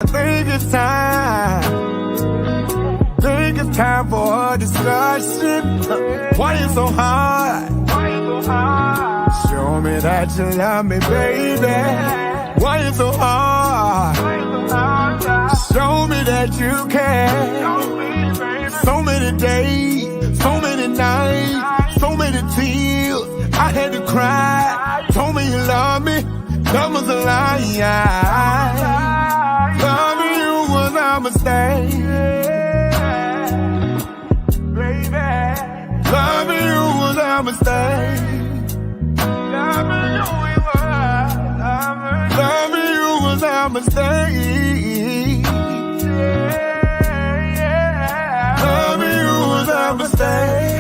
I think it's time for a discussion. Why you so hard? Show me that you love me, baby. Why you so hard? Show me that you care. So many days, so many nights, so many tears. I had to cry. Told me you love me. That was a lie. Loving you was a mistake. Loving you was a mistake. Loving you was a mistake. Loving you was a mistake.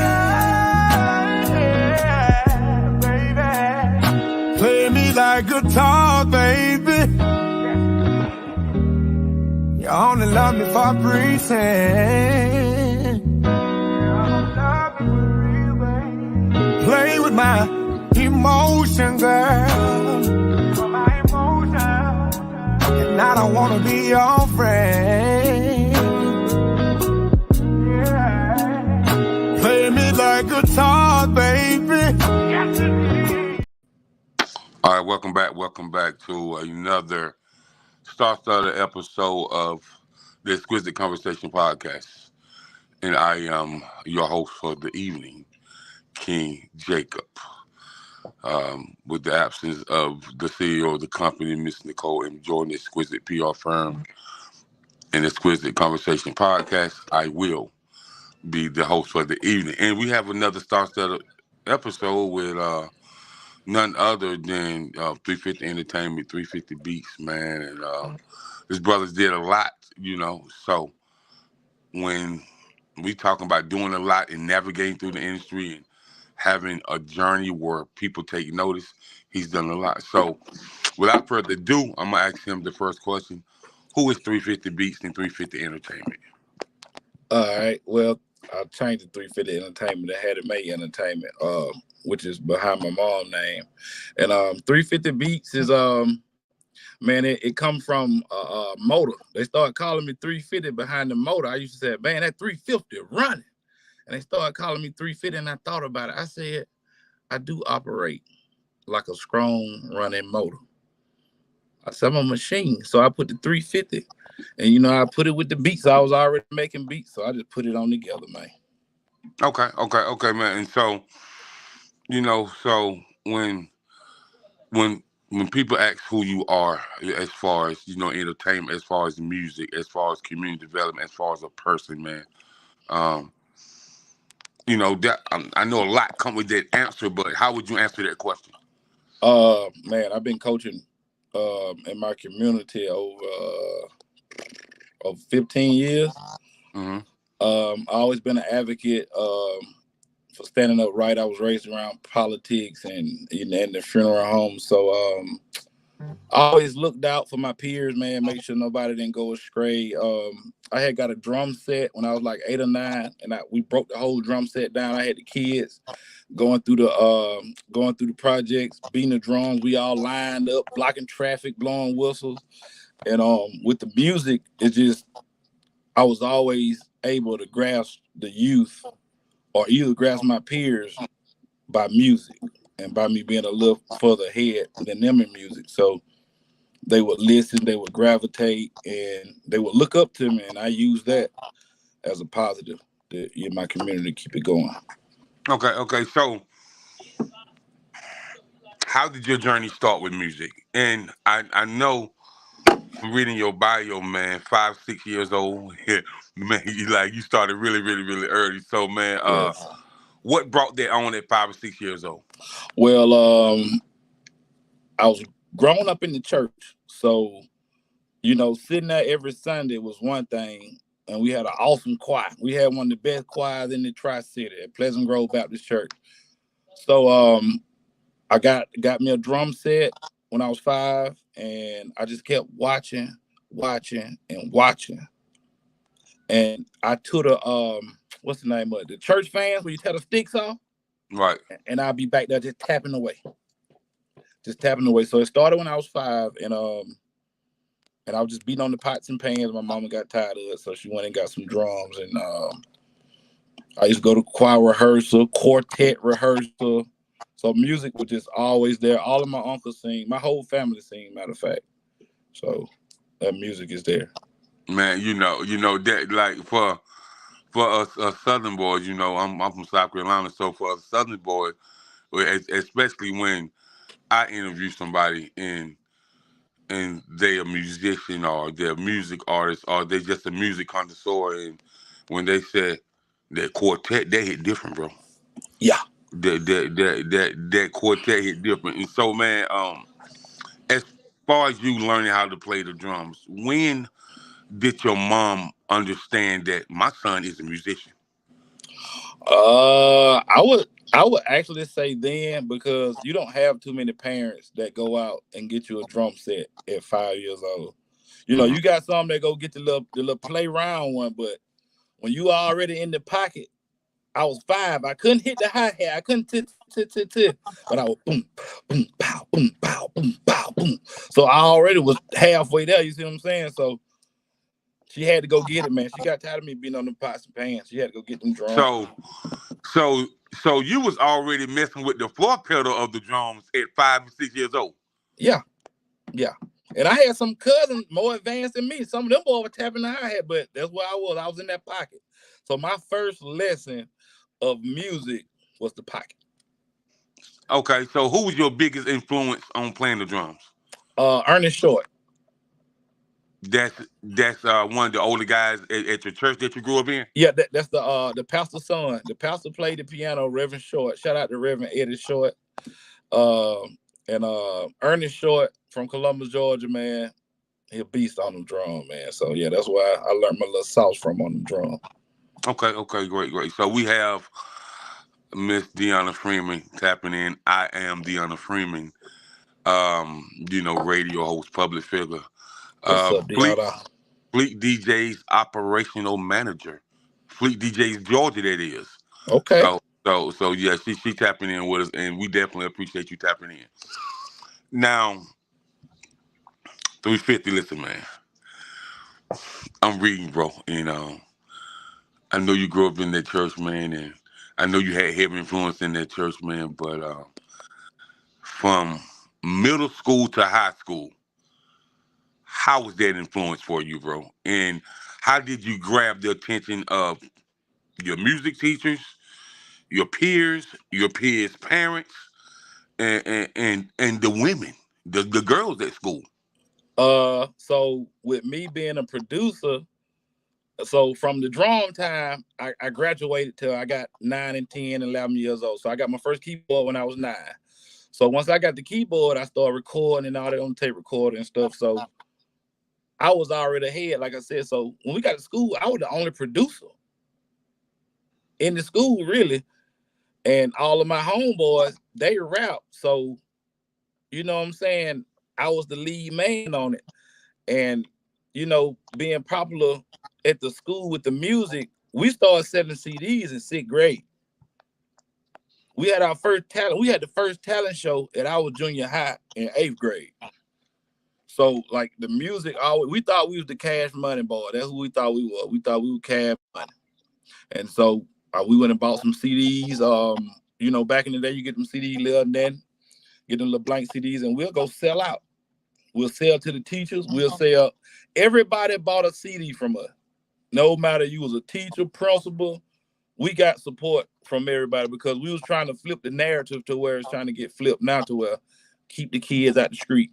Play me like guitar, baby. You only love me for breathing. Play with my emotion, girl. And I don't wanna be your friend. Play me like guitar, baby. All right, welcome back to another star-studded episode of the Exquisite Conversation Podcast. And I am your host for the evening, King Jacob, with the absence of the CEO of the company, Miss Nicole, and joining the Exquisite PR firm and Exquisite Conversation Podcast. I will be the host for the evening. And we have another star-studded episode with none other than 350 Entertainment, 350 Beats, man. And his brothers did a lot, So when we talking about doing a lot and navigating through the industry and having a journey where people take notice, he's done a lot. So without further ado, I'm going to ask him the first question. Who is 350 Beats and 350 Entertainment? All right. Well, I changed to 350 Entertainment. I had it made Entertainment, which is behind my mom's name. And 350 Beats is, man, it come from motor. They started calling me 350 behind the motor. I used to say, man, that 350 running. And they started calling me 350, and I thought about it. I said, I do operate like a strong running motor. I said, I'm a machine. So I put the 350. And, I put it with the beats. I was already making beats, so I just put it on together, man. Okay, man. And so, so when people ask who you are as far as, entertainment, as far as music, as far as community development, as far as a person, man, that I know a lot come with that answer, but how would you answer that question? Man, I've been coaching in my community over 15 years. Mm-hmm. I've always been an advocate for standing up right. I was raised around politics and in the funeral home. So I always looked out for my peers, man, make sure nobody didn't go astray. I had got a drum set when I was like 8 or 9, and we broke the whole drum set down. I had the kids going through the projects, beating the drums. We all lined up, blocking traffic, blowing whistles. And with the music, I was always able to grasp the youth or either grasp my peers by music and by me being a little further ahead than them in music. So they would listen, they would gravitate, and they would look up to me, and I use that as a positive in my community to keep it going. Okay. So how did your journey start with music? And I know from reading your bio, man, 5, 6 years old, man, you started really, really, really early. So, man, Yes. What brought that on at 5 or 6 years old? Well, I was growing up in the church, so sitting there every Sunday was one thing, and we had an awesome choir. We had one of the best choirs in the Tri-City at Pleasant Grove Baptist Church. So I got me a drum set when I was 5, and I just kept watching. And I took what's the name of it? The church fans where you tear the sticks off. Right. And I'll be back there just tapping away. So it started when I was 5, and I was just beating on the pots and pans. My mama got tired of it, so she went and got some drums. And I used to go to choir rehearsal, quartet rehearsal. So music was just always there. All of my uncles sing. My whole family sing, matter of fact. So that music is there. Man, you know that like for us Southern boys, I'm from South Carolina, so for us Southern boys, especially when I interview somebody and they a musician or they're a music artist or they just a music connoisseur, and when they said that quartet, they hit different, bro. Yeah. That quartet hit different. And so, man, as far as you learning how to play the drums, when did your mom understand that my son is a musician? I would actually say then, because you don't have too many parents that go out and get you a drum set at 5 years old. Mm-hmm. You got some that go get the little play round one, but when you already in the pocket, I was 5. I couldn't hit the hi hat. I couldn't but I was boom, boom, pow, boom, pow, boom, pow, boom. So I already was halfway there. You see what I'm saying? So she had to go get it, man. She got tired of me being on the pots and pans. She had to go get them drums. So you was already messing with the floor pedal of the drums at 5 and 6 years old. Yeah. And I had some cousins more advanced than me. Some of them boys were tapping the hi hat, but that's where I was. I was in that pocket. So my first lesson of music was the pocket. Okay, so who was your biggest influence on playing the drums? Ernest Short. That's one of the older guys at your church that you grew up in? Yeah, that's the pastor's son. The pastor played the piano, Reverend Short. Shout out to Reverend Eddie Short. And Ernest Short from Columbus, Georgia, man. He a beast on the drum, man. So yeah, that's why I learned my little sauce from on the drum. Okay, great. So we have Miss Deanna Freeman tapping in. I am Deanna Freeman. Radio host, public figure. What's up, Deanna? Fleet DJs operational manager. Fleet DJs Georgia, that is. Okay. So yeah, she tapping in with us, and we definitely appreciate you tapping in. Now, 350, listen, man. I'm reading, bro. I know you grew up in that church, man, and I know you had heavy influence in that church, man, but from middle school to high school, how was that influence for you, bro? And how did you grab the attention of your music teachers, your peers parents, and the women, the girls at school? So with me being a producer, so from the drum time, I graduated till I got 9 and 10 and 11 years old. So I got my first keyboard when I was 9. So once I got the keyboard, I started recording and all that on tape recorder and stuff. So I was already ahead, like I said. So when we got to school, I was the only producer in the school, really. And all of my homeboys, they rap. So, you know what I'm saying? I was the lead man on it. And, being popular at the school with the music, we started selling CDs in 6th grade. We had our first talent. We had the first talent show at our junior high in 8th grade. So, like, the music, we thought we was the Cash Money boy. That's who we thought we were. We thought we were Cash Money. And so we went and bought some CDs. Back in the day, you get them CDs, little then, get them little blank CDs, and we'll go sell out. We'll sell to the teachers. We'll sell. Everybody bought a CD from us. No matter you was a teacher, principal, we got support from everybody because we was trying to flip the narrative to where it's trying to get flipped now to where keep the kids out the street,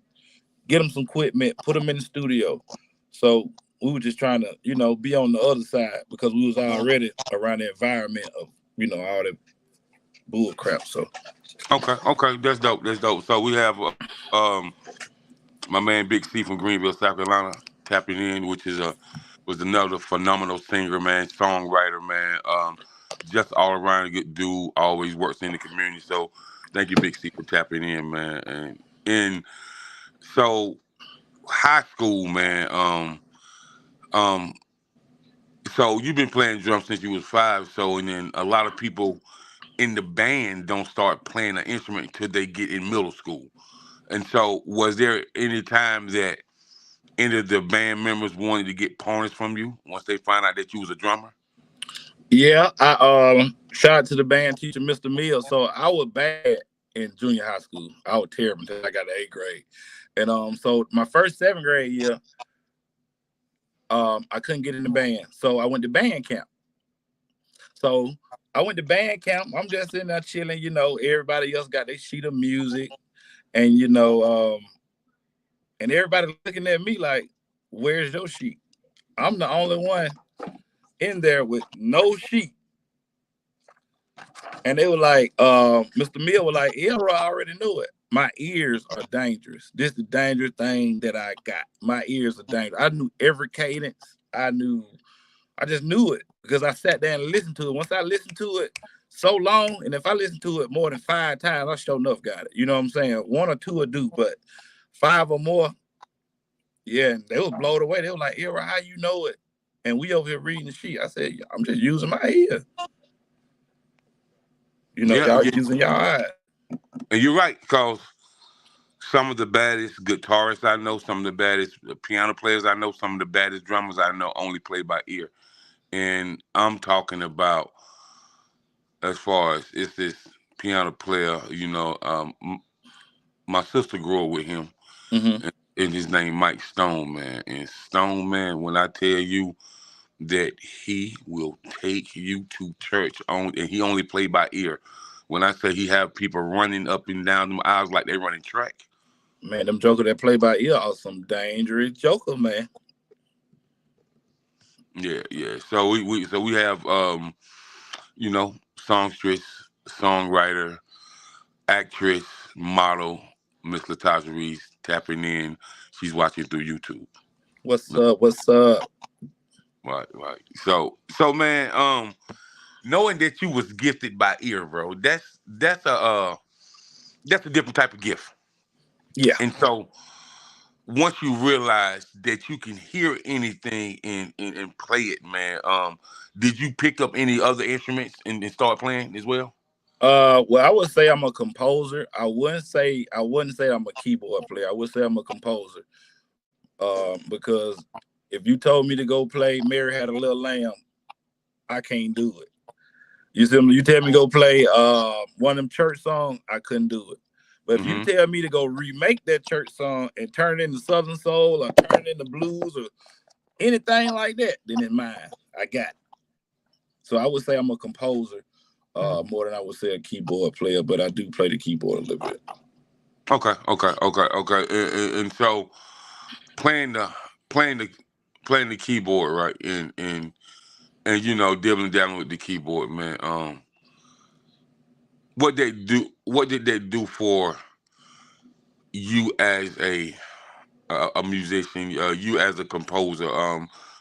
get them some equipment, put them in the studio. So we were just trying to, be on the other side because we was already around the environment of, all that bull crap. So. Okay, that's dope. So we have my man Big C from Greenville, South Carolina, tapping in, which was another phenomenal singer, man, songwriter, man. Just all around a good dude, always works in the community. So thank you, Big C, for tapping in, man. And so high school, man. So you've been playing drums since you was 5. So, and then a lot of people in the band don't start playing an instrument until they get in middle school. And so was there any time that any of the band members wanted to get pointers from you once they find out that you was a drummer? Yeah, I shout out to the band teacher, Mr. Mills. So I was bad in junior high school. I was terrible until I got to 8th grade. And so my first 7th grade year, I couldn't get in the band. So I went to band camp. So I went to band camp. I'm just in there chilling, you know, everybody else got their sheet of music. And, you know, and everybody looking at me like, where's your sheet? I'm the only one in there with no sheet. And they were like, Mr. Mill was like, Elroy already knew it. My ears are dangerous. This is the dangerous thing that I got. My ears are dangerous. I knew every cadence. I just knew it because I sat there and listened to it. Once I listened to it so long, and if I listened to it more than 5 times, I sure enough got it. You know what I'm saying? 1 or 2 will do, but 5 or more, yeah, and they was blown away. They were like, Elroy, how you know it? And we over here reading the sheet. I said, I'm just using my ear. You know, y'all using your eyes. And you're right, because some of the baddest guitarists I know, some of the baddest piano players I know, some of the baddest drummers I know only play by ear. And I'm talking about, as far as it's this piano player, you know, my sister grew up with him, and his name Mike Stone, man. And Stone, man, when I tell you that he will take you to church and he only played by ear. When I say he have people running up and down them aisles like they running track. Man, them jokers that play by ear are some dangerous jokers, man. Yeah. So we have you know, songstress, songwriter, actress, model, Miss Latasha Reese tapping in. She's watching through YouTube. What's up? Right. So man, knowing that you was gifted by ear, bro, that's a different type of gift. Yeah. And so once you realize that you can hear anything and play it, man, did you pick up any other instruments and start playing as well? Well, I would say I'm a composer. I wouldn't say I'm a keyboard player. I would say I'm a composer. Because if you told me to go play Mary Had a Little Lamb, I can't do it. You see, you tell me to go play one of them church songs, I couldn't do it. But if you tell me to go remake that church song and turn it into Southern Soul or turn it into blues or anything like that, then it's mine. I got it. So I would say I'm a composer more than I would say a keyboard player, but I do play the keyboard a little bit. Okay. And so playing the keyboard, right? And you know, dibbling down with the keyboard, man. What did that do for you as a musician, you as a composer,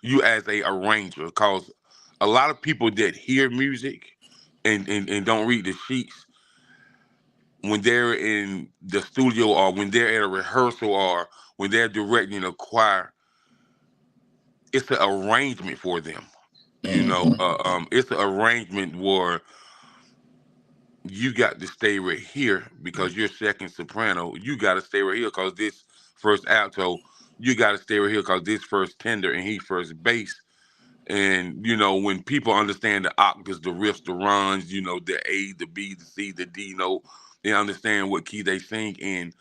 you as a arranger? Because a lot of people that hear music and don't read the sheets, when they're in the studio or when they're at a rehearsal or when they're directing a choir, it's an arrangement for them. You know, it's an arrangement where you got to stay right here because you're second soprano. You got to stay right here because this first alto. You got to stay right here because this first tenor and he first bass. And, you know, when people understand the octaves, the riffs, the runs, you know, the A, the B, the C, the D note, they understand what key they sing in.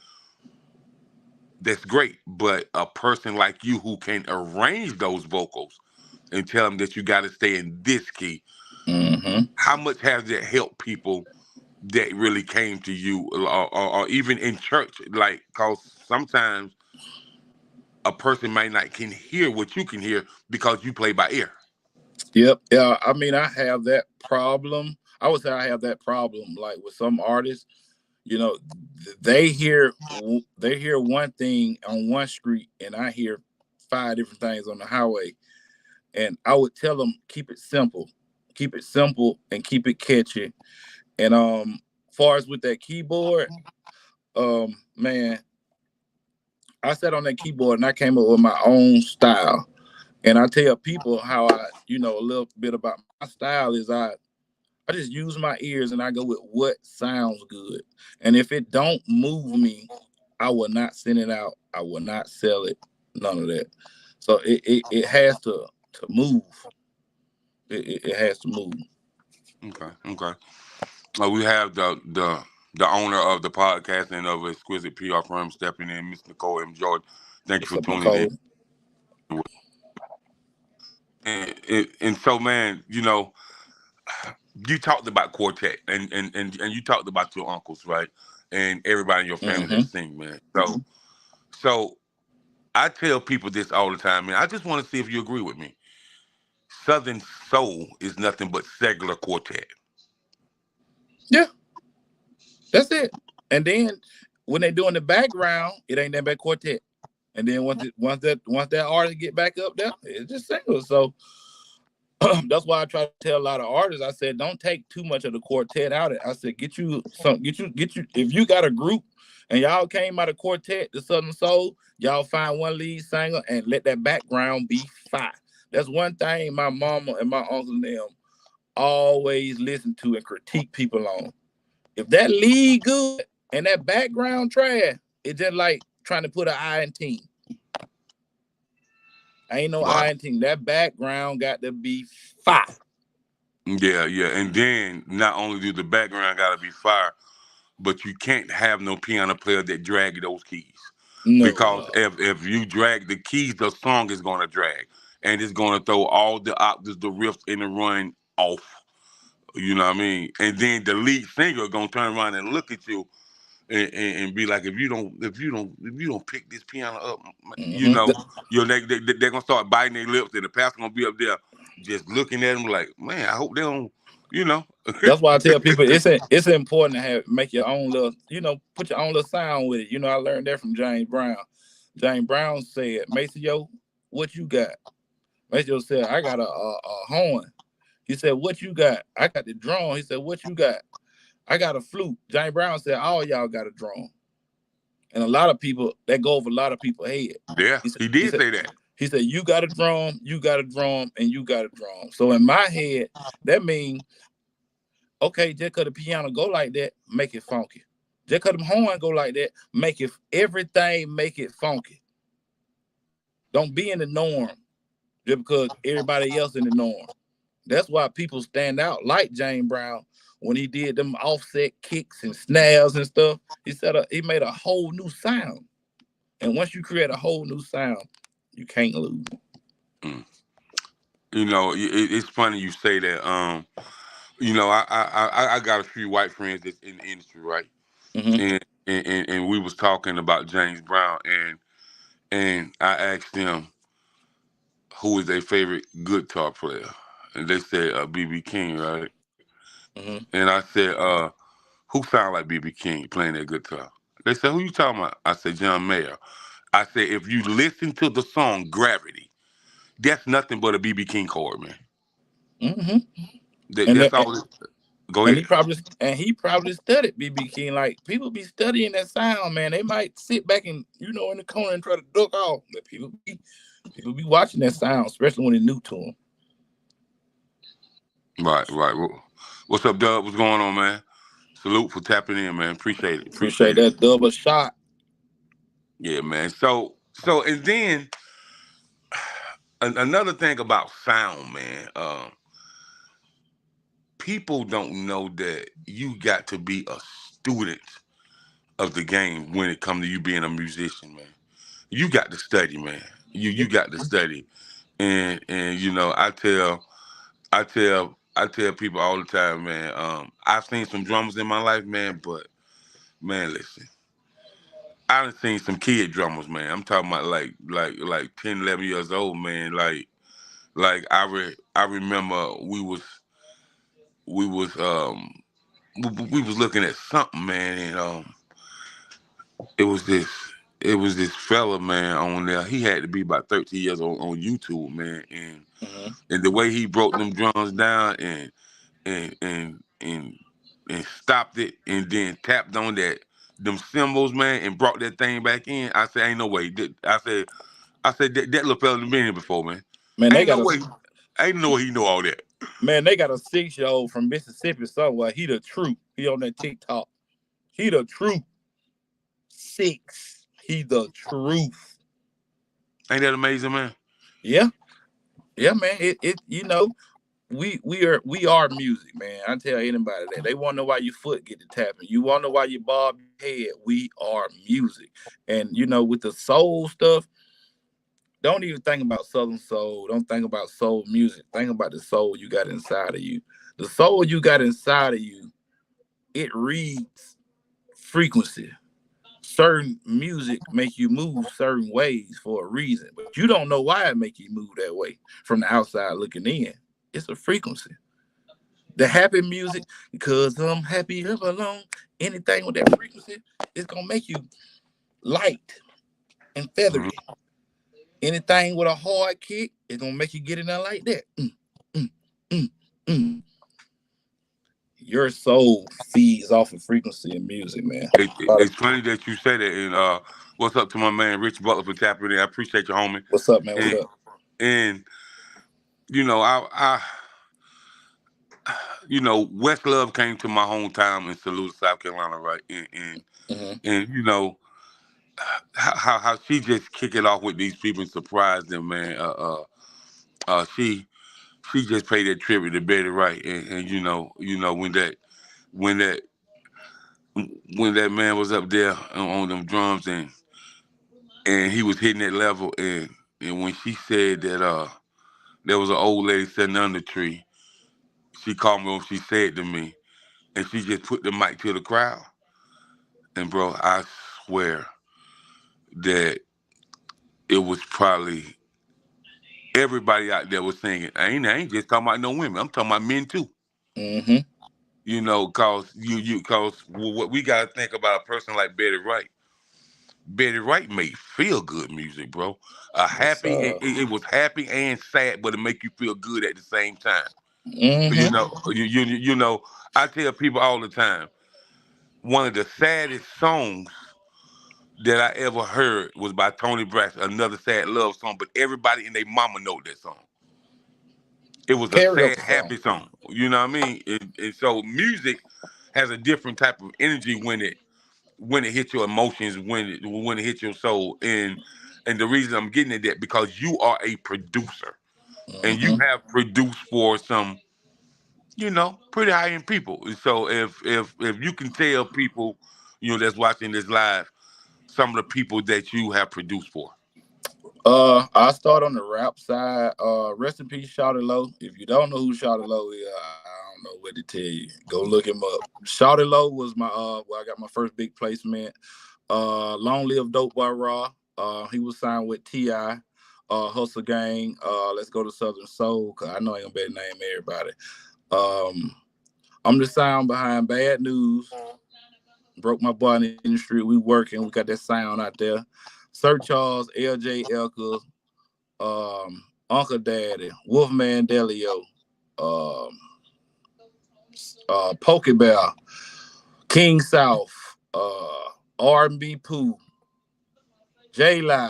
That's great. But a person like you who can arrange those vocals and tell them that you got to stay in this key, how much has that helped people that really came to you or even in church? Like, because sometimes a person might not can hear what you can hear because you play by ear. Yep. Yeah. I mean, I have that problem. I would say I have that problem, like with some artists, you know, they hear one thing on one street and I hear 5 different things on the highway. And I would tell them, keep it simple and keep it catchy. And far as with that keyboard, man, I sat on that keyboard and I came up with my own style. And I tell people how I, you know, a little bit about my style is I just use my ears and I go with what sounds good. And if it don't move me, I will not send it out. I will not sell it. None of that. So it has to move. It has to move. Okay. We have the owner of the podcast and of Exquisite PR firm stepping in, Miss Nicole M. Jordan. Thank you What's for up, tuning in. Nicole? And so, man, you talked about quartet and you talked about your uncles, right? And everybody in your family that Mm-hmm. sing, man. So I tell people this all the time, man. I just want to see if you agree with me. Southern soul is nothing but secular quartet. Yeah, that's it. And then when they do in the background, it ain't that bad quartet. And then once that artist get back up there, it's just singles. So that's why I try to tell a lot of artists. I said, don't take too much of the quartet out. I said, get you. If you got a group and y'all came out of quartet, the Southern Soul, y'all find one lead singer and let that background be fire. That's one thing my mama and my uncle and them always listen to and critique people on. If that lead good and that background trash, it's just like trying to put an I in team. Ain't no Right. I in team. That background got to be fire. Yeah. And then not only do the background gotta be fire, but you can't have no piano player that drag those keys. Because No. if you drag the keys, the song is gonna drag. And it's gonna throw all the octaves, the riffs, and the run off. You know what I mean? And then the lead singer gonna turn around and look at you and be like, if you don't pick this piano up, Mm-hmm. they're gonna start biting their lips, and the pastor gonna be up there just looking at them like, man, I hope they don't, you know. That's why I tell people it's important to make your own little, put your own little sound with it. I learned that from James Brown. James Brown said, Maceo, what you got? Maceo said, I got a horn. He said, what you got? I got the drum. He said, what you got? I got a flute. James Brown said, all y'all got a drum. And a lot of people, that go over a lot of people's head. Yeah, he did say that. He said, you got a drum, you got a drum, and you got a drum. So in my head, that means, okay, just because the piano go like that, make it funky. Just because the horn go like that, make it funky. Don't be in the norm just because everybody else in the norm. That's why people stand out like James Brown when he did them offset kicks and snares and stuff. He said he made a whole new sound. And once you create a whole new sound, you can't lose. It's funny you say that. I got a few white friends that's in the industry, right? Mm-hmm. And we was talking about James Brown, and I asked them who is their favorite guitar player, and they said B.B. King, right? Mm-hmm. And I said, who sound like B.B. King playing that guitar? They said, who you talking about? I said, John Mayer. I said, if you listen to the song Gravity, that's nothing but a B.B. King chord, man. Mm-hmm. That's all. Go And ahead. he probably studied B.B. King. Like, people be studying that sound, man. They might sit back and in the corner and try to duck off. But people be watching that sound, especially when it's new to them. Right. What's up, Dub? What's going on, man? Salute for tapping in, man. Appreciate it. Appreciate that double shot. Yeah, man. So and then another thing about sound, man. People don't know that you got to be a student of the game when it comes to you being a musician, man. You got to study, man. You got to study, and I tell people all the time, man. I've seen some drummers in my life, man, but man, listen, I done seen some kid drummers, man. I'm talking about like 10, 11 years old, man. I remember we was looking at something, man, and it was this fella, man, on there. He had to be about 13 years old on YouTube, man, and the way he broke them drums down and and and and stopped it and then tapped on them cymbals, man, and brought that thing back in. I said, ain't no way. I said that little fella done been here before, man. Man, Ain't no way. Ain't no way he know all that. Man, they got a 6-year-old from Mississippi somewhere. He the truth. He on that TikTok. He the truth. 6. He the truth. Ain't that amazing, man? Yeah, yeah, man. It you know, we are music, man. I tell anybody that they want to know why your foot get to tapping. You want to know why you bob your head. We are music, and you know, with the soul stuff, don't even think about Southern soul. Don't think about soul music. Think about the soul you got inside of you. The soul you got inside of you, it reads frequency. Certain music make you move certain ways for a reason, but you don't know why it make you move that way from the outside looking in. It's a frequency. The happy music, because I'm happy up alone. Anything with that frequency, it's gonna make you light and Mhm. feathery. Anything with a hard kick, it's gonna make you get in there like that. Mm, mm, mm. Your soul feeds off of frequency and music, man. It's funny that you said it. And what's up to my man Rich Butler for tapping in? I appreciate you, homie. What's up, man? What's And, up? and you know, you know, West Love came to my hometown in Saluda, South Carolina, right? Mm-hmm. And you know how she just kick it off with these people and surprise them, man. She just paid that tribute to Betty Wright, and you know when that when that man was up there on them drums and he was hitting that level and when she said that there was an old lady sitting under the tree, she called me when she said to me, and she just put the mic to the crowd, and bro, I swear that it was probably everybody out there was singing. I ain't just talking about no women. I'm talking about men too. Mm-hmm. You know, cause what we gotta think about a person like Betty Wright. Betty Wright made feel good music, bro. It's It was happy and sad, but it make you feel good at the same time. You mm-hmm. know, you know. I tell people all the time, one of the saddest songs that I ever heard was by Tony Braxton, another sad love song. But everybody and their mama know that song. It was a sad, Karaoke song. happy song. You know what I mean? And so music has a different type of energy when it hits your emotions, when it hits your soul. And the reason I'm getting at that because you are a producer and you Mm-hmm. have produced for some, you know, pretty high end people. So if you can tell people, you know, that's watching this live, some of the people that you have produced for. I start on the rap side. Rest in peace, Shawty Lo. If you don't know who Shawty Lo is, I don't know what to tell you. Go look him up. Shawty Lo was my where I got my first big placement. Long live Dope Boy Raw. He was signed with T.I. Hustle Gang. Let's go to Southern Soul, cause I know I ain't gonna better name everybody. Um, I'm the sound behind Bad News. Broke my body in the street. We working. We got that sound out there. Sir Charles, LJ Elka, Uncle Daddy, Wolfman Delio, um, Pokebell, King South, R&B Pooh, J Lie.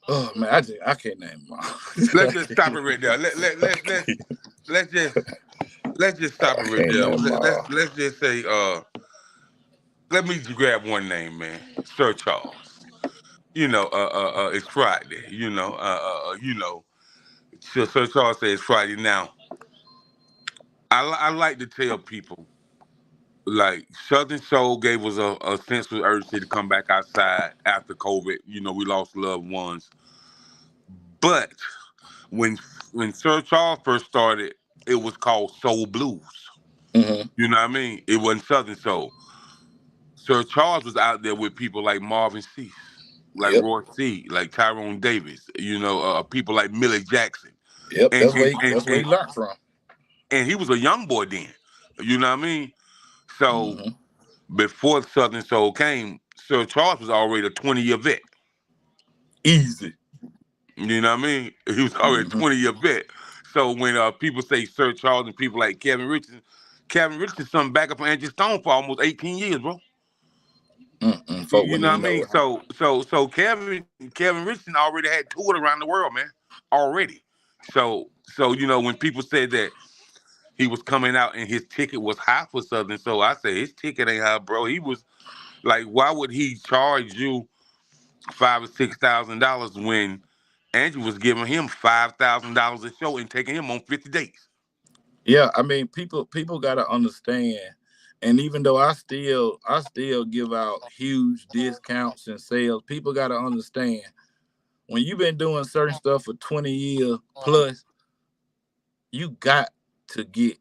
Oh man, I can't name them all. Let's just stop it right there. Let's just let's just stop I it right can't there. name them all. Let's just say let me just grab one name, man. Sir Charles. You know, it's Friday. You know. Sir Charles says it's Friday now. I like to tell people like Southern Soul gave us a sense of urgency to come back outside after COVID. You know, we lost loved ones, but when when Sir Charles first started, it was called Soul Blues. Mm-hmm. You know what I mean? It wasn't Southern Soul. Sir Charles was out there with people like Marvin Cease, like Yep. Roy C, like Tyrone Davis. You know, people like Millie Jackson, Yep. and That's where and, he, and that's where he and learned from. and he was a young boy then. You know what I mean? So Mm-hmm. before Southern Soul came, Sir Charles was already a 20-year vet. Easy. You know what I mean? He was already a Mm-hmm. 20-year vet. So when people say Sir Charles and people like Kevin Richardson, something back up on Angie Stone for almost 18 years, bro. Mm-mm. Folk You wouldn't know even what I know mean? it. So Kevin Richardson already had toured around the world, man. Already. So you know when people said that he was coming out and his ticket was high for Southern, so I say his ticket ain't high, bro. He was like, why would he charge you $5,000 or $6,000 when Andrew was giving him $5,000 a show and taking him on 50 dates. Yeah, I mean, people got to understand. And even though I still give out huge discounts and sales, people got to understand when you've been doing certain stuff for 20 years plus, you got to get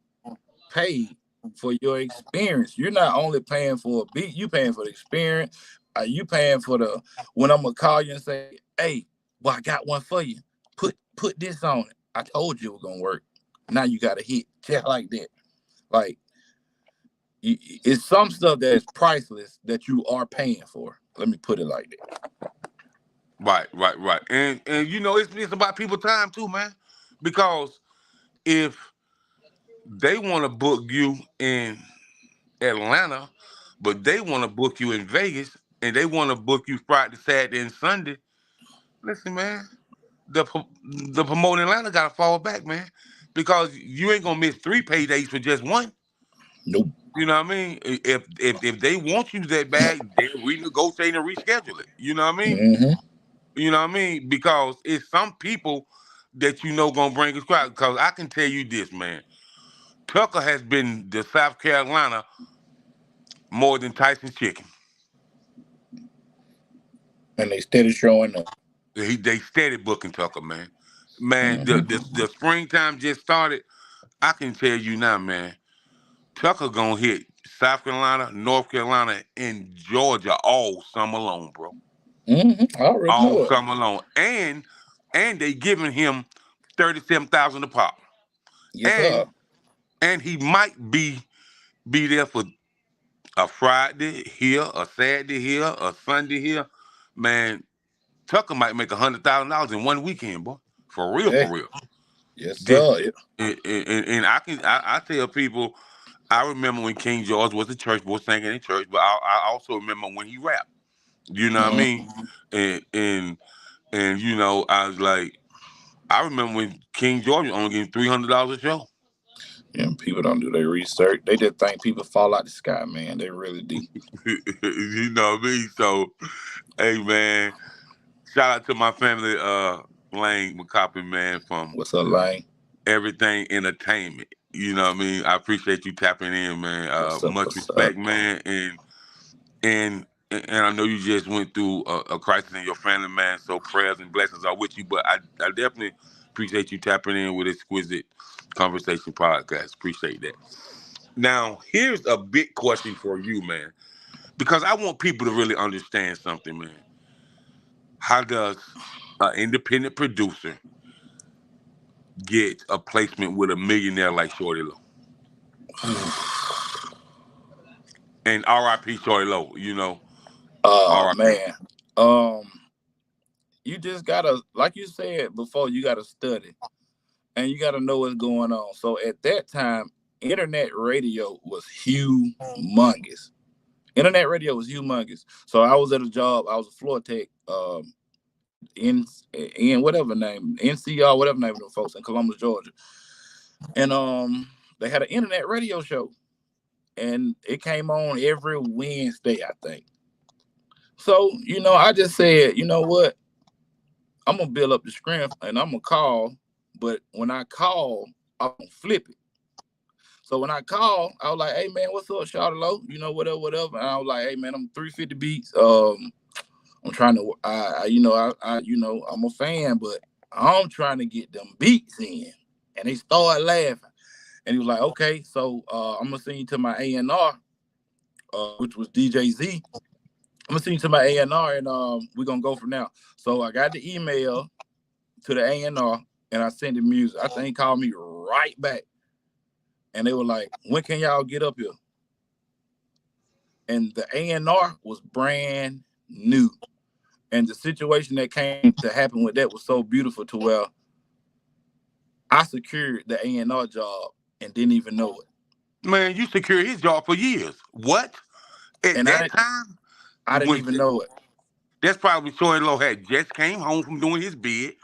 paid for your experience. You're not only paying for a beat, you paying for the experience. You paying for the when I'm gonna call you and say, "Hey, well, I got one for you. Put this on it. I told you it was gonna work. Now you got a hit just like that." Like it's some stuff that is priceless that you are paying for. Let me put it like that. Right. And it's about people time too, man. Because if they want to book you in Atlanta, but they want to book you in Vegas, and they want to book you Friday, Saturday, and Sunday. Listen, man, the promoter in Atlanta got to fall back, man, because you ain't gonna miss 3 paydays for just one. Nope. You know what I mean? If they want you that bad, they renegotiate and reschedule it. You know what I mean? Mm-hmm. You know what I mean? Because it's some people that gonna bring a crowd. Because I can tell you this, man. Tucker has been to South Carolina more than Tyson's chicken. And they steady showing up. They steady booking Tucker, man. Man, Mm-hmm. the springtime just started. I can tell you now, man. Tucker gonna hit South Carolina, North Carolina, and Georgia all summer long, bro. Mm-hmm. I already All know it. summer long, and they giving him 37,000 a pop, Yes, sir. and he might be there for a Friday here, a Saturday here, a Sunday here. Man, Tucker might make $100,000 in one weekend, boy. For real, Hey, for real. yes, Just sir. and I tell people, I remember when King George was a church boy singing in church, but I also remember when he rapped. You know what I mean? Mm-hmm. And I was like, I remember when King George was only getting $300 a show. Yeah, people don't do their research. They just think people fall out the sky, man. They really do. You know what I mean? So, hey man, shout out to my family, Lane McCoppin, man, from What's up, Lane? Everything Entertainment. You know what I mean? I appreciate you tapping in, man. What's up? Much What's up? respect, man. And I know you just went through a crisis in your family, man. So prayers and blessings are with you. But I definitely appreciate you tapping in with Exquisite Conversation Podcast. Appreciate that. Now, here's a big question for you, man, because I want people to really understand something, man. How does an independent producer get a placement with a millionaire like Shawty Lo? And R.I.P. Shawty Lo, Oh R.I.P. man. You just gotta, like you said before, you gotta study and you gotta know what's going on. So at that time, internet radio was humongous. Internet radio was humongous. So I was at a job. I was a floor tech. In whatever name, NCR, whatever name of them folks in Columbus, Georgia, and they had an internet radio show, and it came on every Wednesday, I think. So I just said, you know what, I'm gonna build up the strength, and I'm gonna call. But when I call, I'm gonna flip it. So when I call, I was like, "Hey man, what's up, Shawty Lo? Whatever." And I was like, "Hey man, I'm 350 beats. I'm trying to, I'm a fan, but I'm trying to get them beats in." And they started laughing. And he was like, "Okay, so I'm gonna send you to my A&R, which was DJ Z. I'm gonna send you to my A&R, and we're gonna go from now." So I got the email to the A&R, and I sent the music. I think he called me right back, and they were like, "When can y'all get up here?" And the A&R was brand new. And the situation that came to happen with that was so beautiful to where I secured the A&R job and didn't even know it. Man, you secured his job for years. What? At And that time? I didn't When even know it. That's probably Shawty Lo had just came home from doing his bid,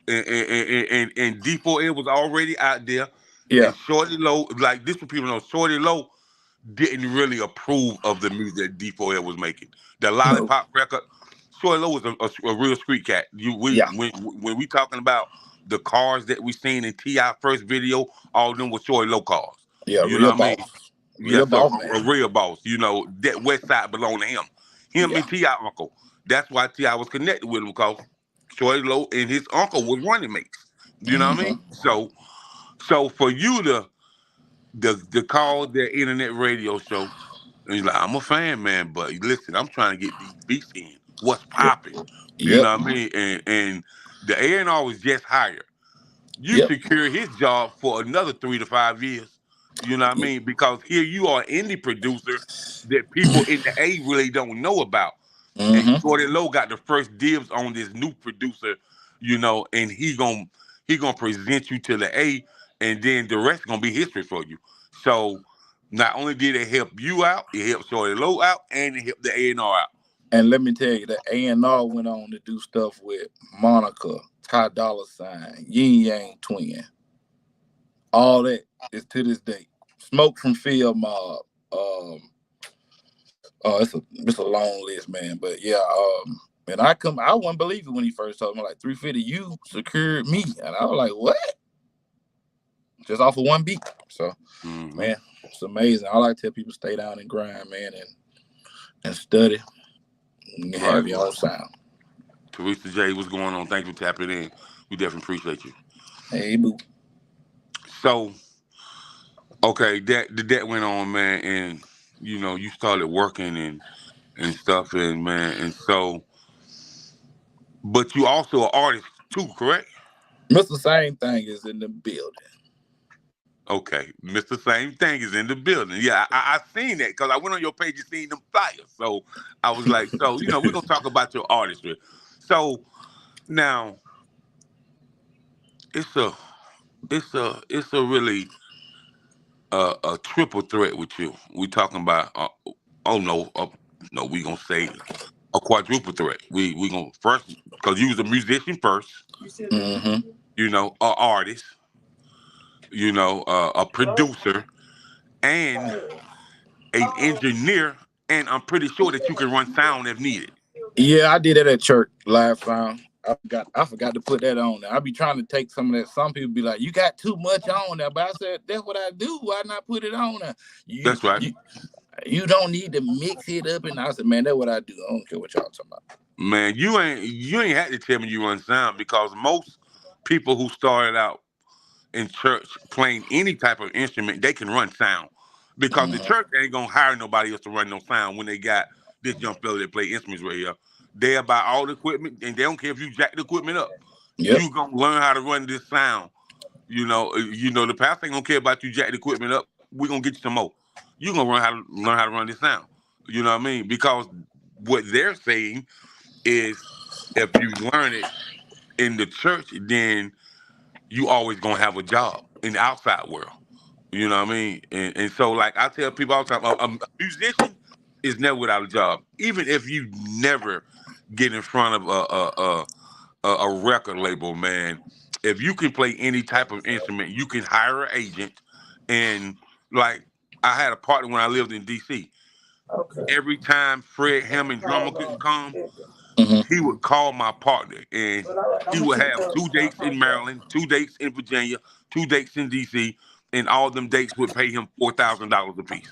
and D4L was already out there. Yeah. And Shawty Lo, like this, for people know, Shawty Lo didn't really approve of the music that D4L was making. The No. Lollipop record, Shawty Lo was a real street cat. When we talking about the cars that we seen in T.I. first video, all of them were Shawty Lo cars. Yeah, You real know what I boss. mean? Real boss, a real boss. You know, that West Side belonged to him. Him and T.I. uncle. That's why T.I. was connected with him, because Shawty Lo and his uncle was running mates. You know what I mean? So for you to call their internet radio show, and he's like, I'm a fan, man, but listen, I'm trying to get these beats in. What's popping? You know what I mean? And the A&R was just hired. You secure his job for another 3 to 5 years. You know what I mean? Because here you are, an indie producer that people in the A really don't know about. And Shawty Lo got the first dibs on this new producer, you know, and he gonna present you to the A, and then the rest gonna be history for you. So not only did it help you out, it helped Shawty Lo out, and it helped the A&R out. And let me tell you, the A&R went on to do stuff with Monica, Ty Dolla $ign, Yin Yang Twin. All that is to this day. Smoke from Field Mob. It's a long list, man. But yeah, and I wouldn't believe it when he first told me, like, 350, you secured me. And I was like, what? Just off of one beat. So, man, it's amazing. I like to tell people, stay down and grind, man, and study. And have your own sound. Teresa J, what's going on? Thanks for tapping in. We definitely appreciate you. Hey, boo. So, okay, that went on, man, and you know, you started working and stuff, and man, and so, but you also an artist too, correct? Mr. Same Thing is in the building. Okay, Mr. Same Thing is in the building. Yeah, I seen that because I went on your page and seen them flyers. So I was like, so, you know, we're gonna talk about your artistry. So now it's a really a triple threat with you. We talking about no, we gonna say a quadruple threat. We gonna first, because you was a musician first, you know, an artist, you know, a producer, and an engineer, and I'm pretty sure that you can run sound if needed. Yeah, I did that at church live sound. I forgot to put that on there. I be trying to take some of that. Some people be like, you got too much on there. But I said, that's what I do. Why not put it on there? That's right. You don't need to mix it up. And I said, man, that's what I do. I don't care what y'all talking about. Man, you ain't had to tell me you run sound, because most people who started out in church playing any type of instrument, they can run sound, because the church ain't gonna hire nobody else to run no sound when they got this young fella that play instruments right here. They buy all the equipment, and they don't care if you jack the equipment up. You gonna learn how to run this sound. You know, the pastor ain't gonna care about you jack the equipment up. We gonna get you some more. You gonna learn how to run this sound. You know what I mean? Because what they're saying is, if you learn it in the church, then you always gonna have a job in the outside world. You know what I mean? And so, like, I tell people all the time, a musician is never without a job. Even if you never get in front of a record label, man, if you can play any type of instrument, you can hire an agent. And like, I had a partner when I lived in DC. Every time Fred Hammond drummer couldn't come, he would call my partner, and he would have 2 dates in Maryland, 2 dates in Virginia, 2 dates in DC, and all them dates would pay him $4,000 a piece.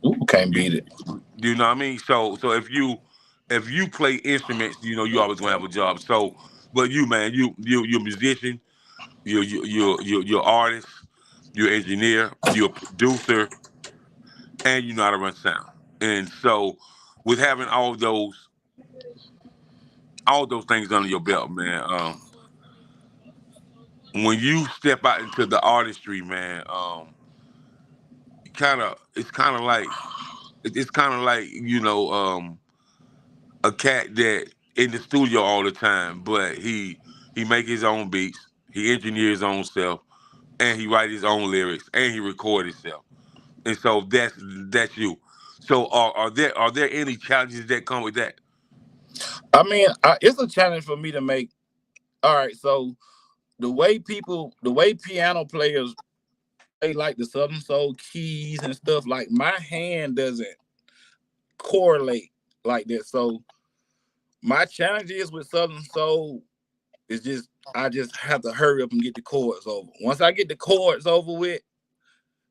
Ooh, can't beat it. You know what I mean? So if you play instruments, you know, you always gonna have a job. So, but you, man, you're a musician, you're artist, you're an engineer, you're a producer, and you know how to run sound. And so, with having all those things under your belt, man, when you step out into the artistry, man, it's kind of like, you know, a cat that in the studio all the time, but he make his own beats, he engineer his own self, and he write his own lyrics, and he record himself. And so that's you. So are there any challenges that come with that? I mean, it's a challenge for me to make. All right, so the way piano players, they like the Southern Soul keys and stuff, like my hand doesn't correlate like that. So My challenge is with Southern Soul is just I just have to hurry up and get the chords over. Once I get the chords over with,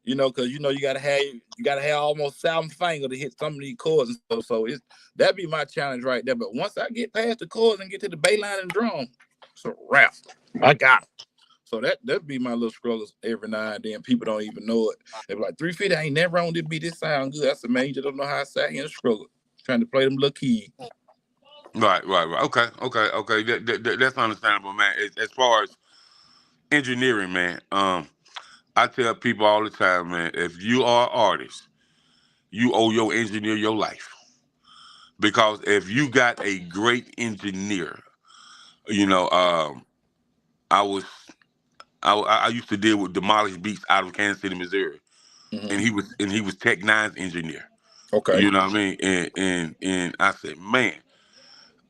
because you gotta have almost 7 fingers to hit some of these chords and stuff. So that'd be my challenge right there. But once I get past the chords and get to the bass line and drum, it's a wrap. I got it. So that'd be my little struggles every now and then. People don't even know it. They're like, 350 ain't never on this beat. This sound good. I said, man, you just don't know how I sat here and struggle trying to play them little keys. Right. Okay. That's understandable, man. As far as engineering, man, I tell people all the time, man, if you are an artist, you owe your engineer your life. Because if you got a great engineer, I was I used to deal with Demolished Beats out of Kansas City, Missouri, and he was Tech Nine's engineer. Okay, you know what I mean. And I said, man,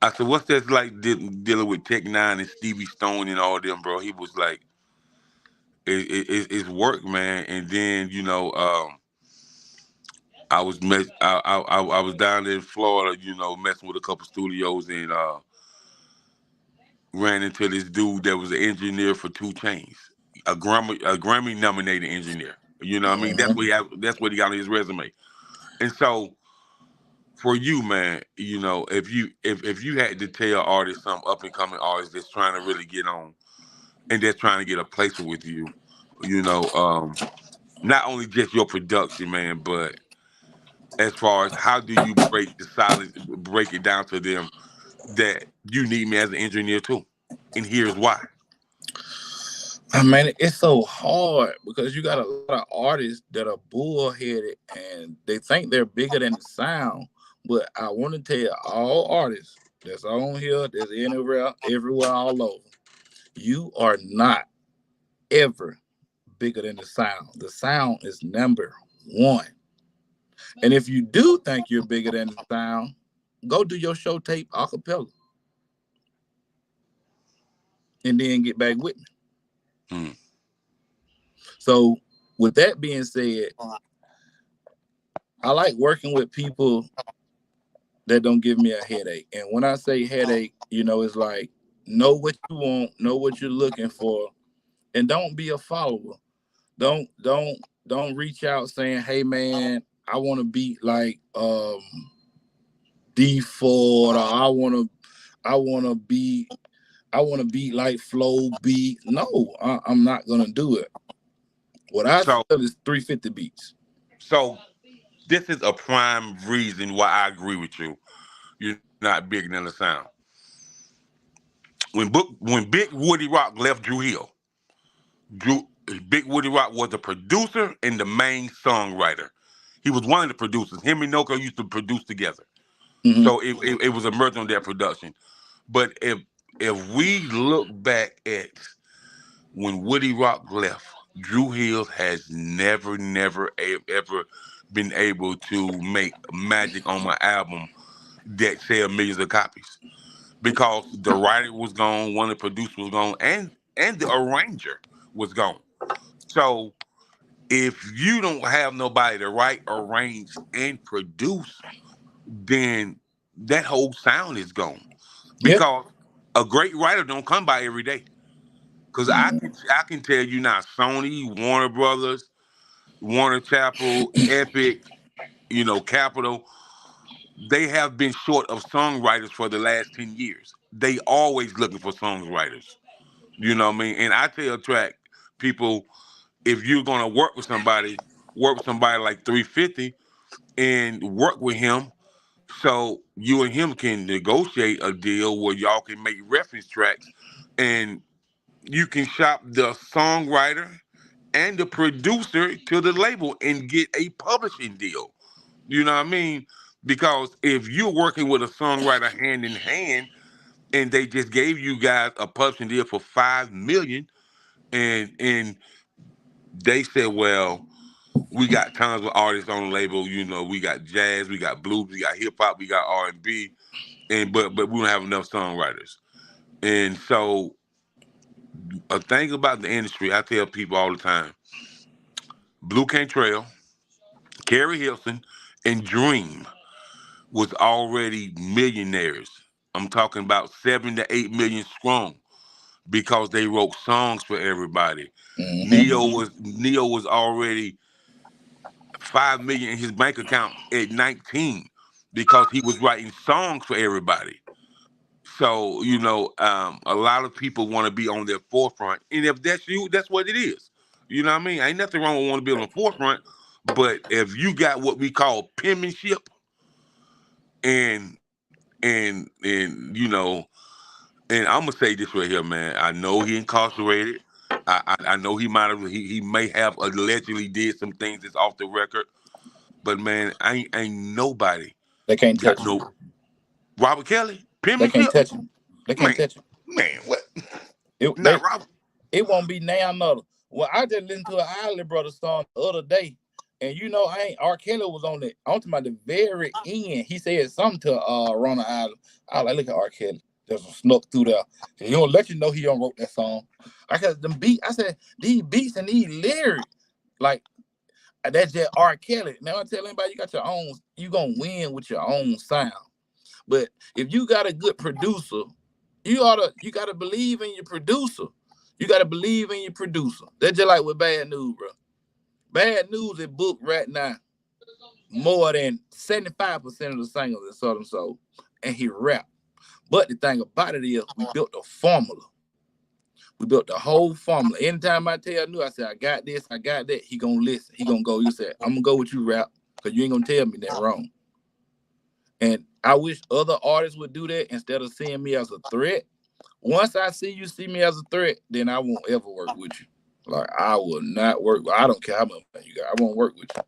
I said, what's that like dealing with Tech Nine and Stevie Stone and all them, bro? He was like, it's work, man. And then I was down there in Florida, messing with a couple studios and ran into this dude that was an engineer for 2 Chainz, a Grammy nominated engineer. You know what I mean? That's what he got on his resume. And so for you, man, if you had to tell artists, some up and coming artists that's trying to really get on and that's trying to get a place with you, not only just your production, man, but as far as how do you break the silence, break it down to them that you need me as an engineer too, and here's why. I mean, it's so hard because you got a lot of artists that are bullheaded and they think they're bigger than the sound. But I want to tell all artists that's on here, that's everywhere, all over, you are not ever bigger than the sound. The sound is number one. And if you do think you're bigger than the sound, go do your show tape a cappella. And then get back with me. So with that being said, I like working with people that don't give me a headache. And when I say headache, it's like, know what you want, know what you're looking for, and don't be a follower. Don't reach out saying, hey man, I want to beat like D Ford, or I want to beat like Flow beat. No, I'm not gonna do it. What I sell is 350 beats. So this is a prime reason why I agree with you. You're not bigger than the sound. When Big Woody Rock left Drew Hill, Big Woody Rock was the producer and the main songwriter. He was one of the producers. Him and Noko used to produce together. So it was a merger on that production. But if we look back at when Woody Rock left, Drew Hill has never ever been able to make magic on my album that sell millions of copies, because the writer was gone, one of the producers was gone, and the arranger was gone. So if you don't have nobody to write, arrange, and produce, then that whole sound is gone. Because a great writer don't come by every day. Because I can tell you now, Sony, Warner Brothers, Warner Chappell, Epic, Capitol, they have been short of songwriters for the last 10 years. They always looking for songwriters. You know what I mean? And I tell track people, if you're gonna work with somebody like 350 and work with him, so you and him can negotiate a deal where y'all can make reference tracks, and you can shop the songwriter and the producer to the label and get a publishing deal. You know what I mean? Because if you're working with a songwriter hand in hand and they just gave you guys a publishing deal for $5 million, and they said, well, we got tons of artists on the label, we got jazz, we got blues, we got hip hop, we got R&B, but we don't have enough songwriters. And so a thing about the industry, I tell people all the time, Blue Cantrell, Carrie Hilson, and Dream was already millionaires I'm talking about 7 to 8 million strong because they wrote songs for everybody. Neo was already 5 million in his bank account at 19 because he was writing songs for everybody. So, a lot of people want to be on their forefront. And if that's you, that's what it is. You know what I mean? Ain't nothing wrong with wanting to be on the forefront. But if you got what we call penmanship and and I'm gonna say this right here, man. I know he incarcerated. I know he may have allegedly did some things that's off the record. But man, ain't nobody They can't got touch him. no Robert Kelly They can't penmanship. touch him. They can't touch him. Man, what? They, Not Robert. It won't be now another. Well, I just listened to an Isley Brothers song the other day, and R. Kelly was on it. I'm talking about the very end. He said something to Rona Island. I was like, look at R. Kelly. Just snuck through there. He don't let you know he don't wrote that song. I said these beats and these lyrics, like that's just R. Kelly. Now I tell anybody you got your own, you gonna win with your own sound. But if you got a good producer, you gotta believe in your producer. You got to believe in your producer. That's just like with Bad News, bro. Bad News is booked right now more than 75% of the singles in Southern Soul. And he rap. But the thing about it is we built a formula. We built the whole formula. Anytime I tell New, I say, I got this, I got that, he going to listen. He going to go. You say, I'm going to go with you, rap, because you ain't going to tell me that wrong. And I wish other artists would do that instead of seeing me as a threat. Once I see you see me as a threat, then I won't ever work with you. Like, I will not work. I don't care how much you got. I won't work with you.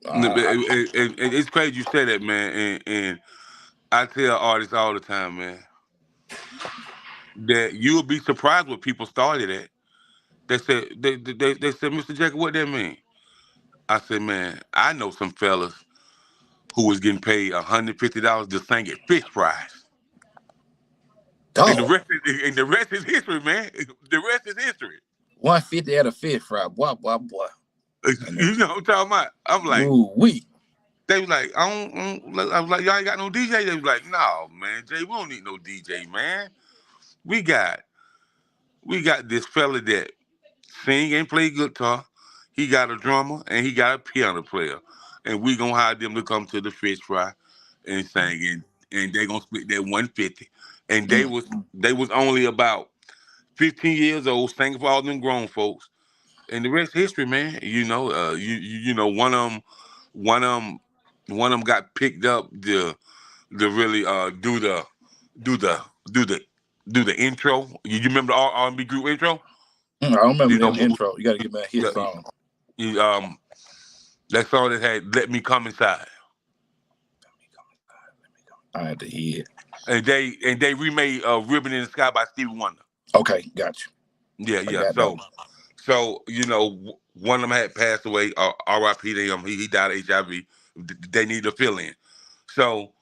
It's crazy you say that, man. And I tell artists all the time, man, that you'll be surprised what people started at. They said, Mr. Jacob, what that mean? I said, man, I know some fellas who was getting paid $150 to sing at fish fries. And the rest is history, man. The rest is history. 150 at a fish fry, boy. You know what I'm talking about? I'm like, ooh-wee. They was like, I was like, y'all ain't got no DJ. They was like, no, man, Jay, we don't need no DJ, man. We got this fella that sing and play guitar. He got a drummer and he got a piano player, and we gonna hire them to come to the fish fry and sing, and they gonna split that 150. And they was only about 15 years old, singing for all them grown folks, and the rest history, man. You know, one of them got picked up to really do the intro. You remember the R&B group intro? I don't remember the intro. You got to give me a hit song. That song that had "Let Me Come Inside." I had to hear it. And they remade "Ribbon in the Sky" by Stevie Wonder. Okay, got you. Yeah. So one of them had passed away. R.I.P. to him. He died of HIV. They need to fill in. So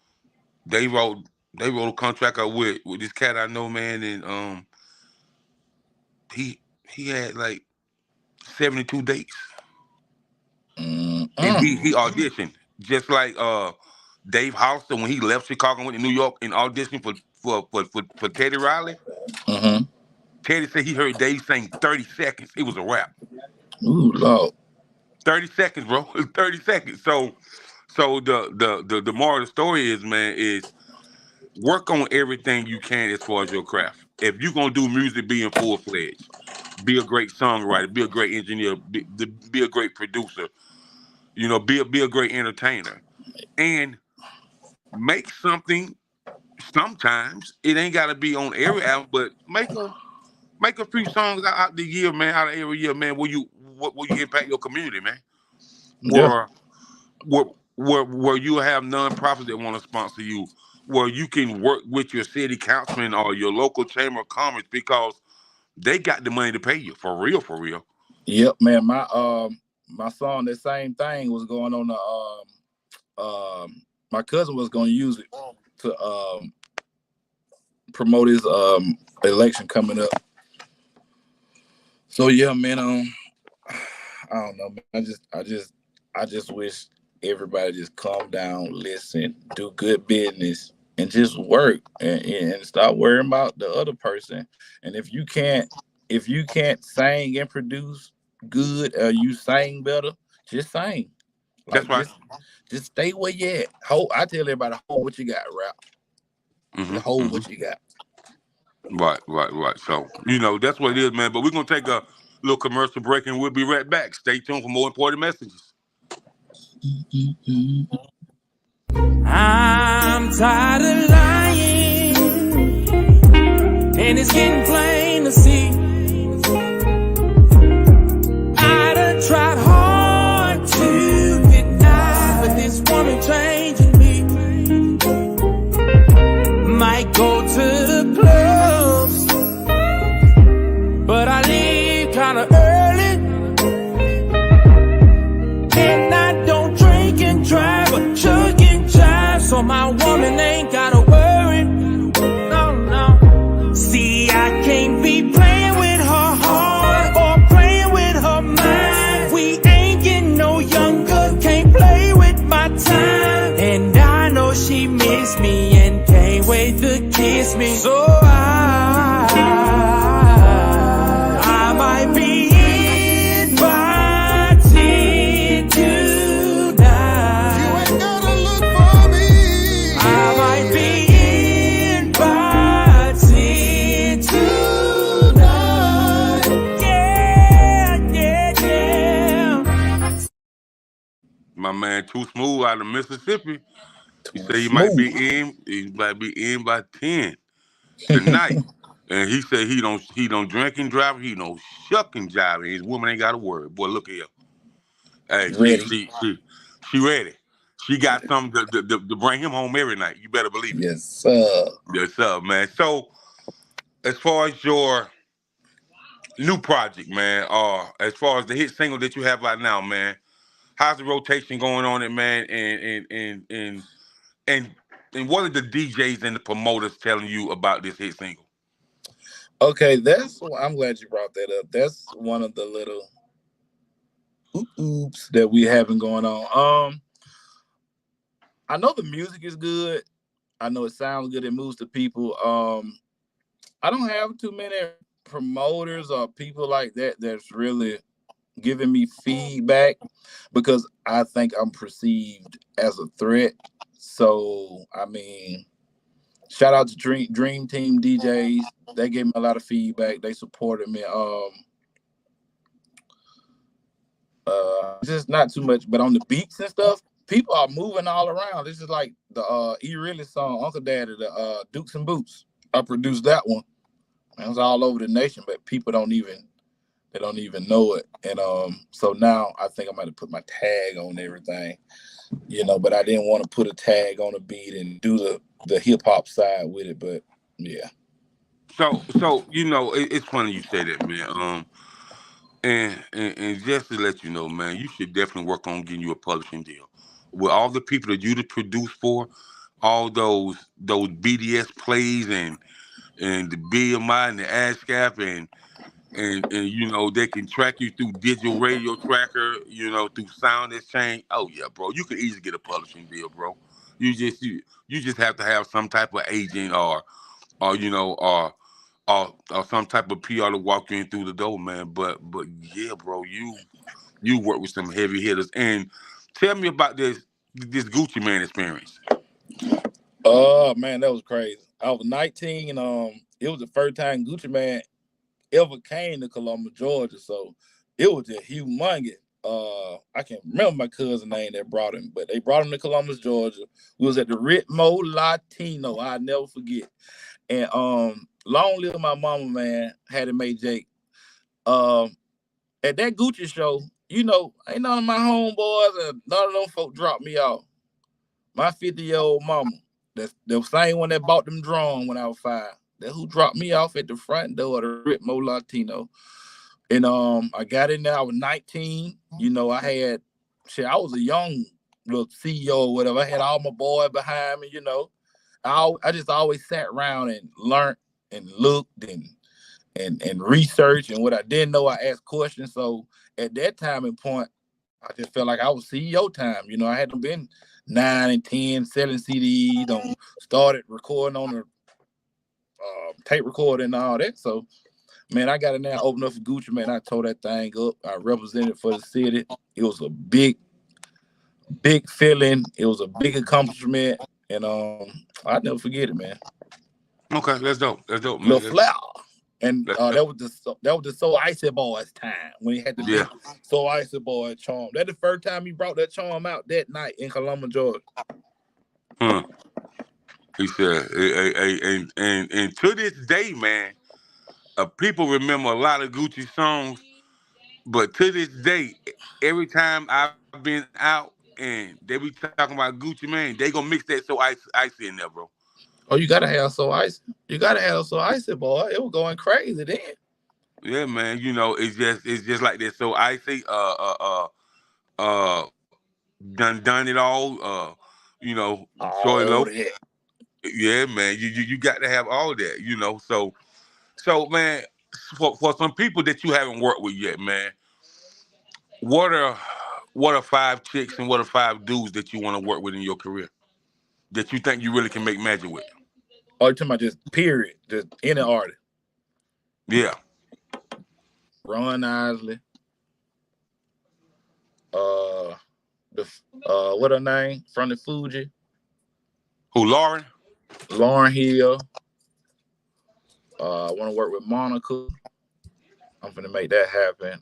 they wrote a contract out with this cat I know, man, and he had like 72 dates. And he auditioned just like Dave Hollister when he left Chicago and went to New York and auditioned for Teddy Riley. Teddy said he heard Dave sing 30 seconds. It was a rap. Ooh, Lord. 30 seconds, bro. 30 seconds. So the moral of the story is, man, is work on everything you can as far as your craft. If you're gonna do music, be in full-fledged. Be a great songwriter. Be a great engineer. Be a great producer. You know, be a great entertainer, and make something. Sometimes it ain't got to be on every album, but make a few songs out the year, man, out of every year, man. Where you impact your community, man. Where you have nonprofits that want to sponsor you, where you can work with your city councilman or your local chamber of commerce because they got the money to pay you for real. Yep, man. My song, that same thing was going on the my cousin was gonna use it to promote his election coming up. So yeah, man, I don't know, man. I just wish everybody just calm down, listen, do good business, and just work and stop worrying about the other person. And if you can't sing and produce good, you sing better, just sing. That's Like right. just stay where you at. I tell everybody, hold what you got, rap. Just hold what you got. Right. So, that's what it is, man. But we're going to take a little commercial break and we'll be right back. Stay tuned for more important messages. I'm tired of lying, and it's getting plain to see. I done tried hard to deny, but this woman changing me. Might go to the clubs, but I leave kinda early, and I don't drink and drive, but chug and jive, so my woman ain't gotta worry. No. See, I can't be playing with her heart or playing with her mind. We ain't getting no younger, can't play with my time. And I know she miss me and can't wait to kiss me. So I might be invited tonight. You ain't gotta look for me. I might be invited tonight. Yeah. My man, Too Smooth out of Mississippi. He said he might be in by 10 tonight. And he said he don't drink and drive, he don't shuck and jive. And his woman ain't got to worry. Boy, look at here. Hey, she ready. She got something to bring him home every night. You better believe it. Yes, sir. Yes, sir, man. So, as far as your new project, man, as far as the hit single that you have right now, man, how's the rotation going on it, man? And what are the DJs and the promoters telling you about this hit single? Okay, I'm glad you brought that up. That's one of the little oops that we having going on. I know the music is good. I know it sounds good. It moves to people. I don't have too many promoters or people like that that's really giving me feedback because I think I'm perceived as a threat. So, I mean, shout out to Dream Team DJs. They gave me a lot of feedback. They supported me. Just not too much, but on the beats and stuff, people are moving all around. This is like the E-Really song, Uncle Daddy, the Dukes and Boots. I produced that one. It was all over the nation, but people don't even know it. And so now I think I'm going to put my tag on everything, but I didn't want to put a tag on a beat and do the hip hop side with it, but yeah. So it's funny you say that, man. And just to let you know, man, you should definitely work on getting you a publishing deal. With all the people that you to produce for, all those BDS plays and the BMI and the ASCAP and they can track you through digital radio tracker, through sound exchange. Oh yeah, bro, you could easily get a publishing deal, bro. You just have to have some type of agent or some type of PR to walk you in through the door, man. But yeah, bro, you work with some heavy hitters. And tell me about this Gucci Man experience. Oh man, that was crazy. I was 19 and it was the first time Gucci Man ever came to Columbus, Georgia. So it was just humongous. I can't remember my cousin's name that brought him, but they brought him to Columbus, Georgia. We was at the Ritmo Latino. I'll never forget. And long live my mama, man, Hattie Mae Jake. At that Gucci show, ain't none of my homeboys and none of them folk dropped me off. My 50-year-old mama, that's the same one that bought them drums when I was 5. That who dropped me off at the front door of the Ritmo Latino. And I got in there, I was 19. I had I was a young little CEO or whatever. I had all my boys behind me, I just always sat around and learned and looked and researched, and what I didn't know, I asked questions. So at that time and point, I just felt like I was CEO time. I hadn't been 9 and 10, selling CDs, don't started recording on the tape recorder and all that. So, man, I got it now. Open up for Gucci, man. I tore that thing up. I represented for the city. It was a big feeling. It was a big accomplishment, and I'll never forget it, man. Okay, that's dope. That's dope, man. Lil Flower. And that was the So Icy Boys time when he had the big So Icy Boy charm. That's the first time he brought that charm out that night in Columbus, Georgia. He said, and to this day, man, people remember a lot of Gucci songs, but to this day, every time I've been out and they be talking about Gucci, man, they gonna mix that So Icy in there, bro. Oh, you gotta have So Icy. You gotta have So Icy, boy. It was going crazy then. Yeah, man. You know, it's just like that. So Icy, done it all. You know, Shawty Lo. Yeah, man. You got to have all that. You know, so man, for some people that you haven't worked with yet, man, what are 5 chicks and what are 5 dudes that you want to work with in your career that you think you really can make magic with? Oh, you're talking about just period, just any artist. Yeah. Ron Isley. What her name? From the Fuji. Who, Lauren? Lauren Hill. I want to work with Monica. I'm gonna make that happen.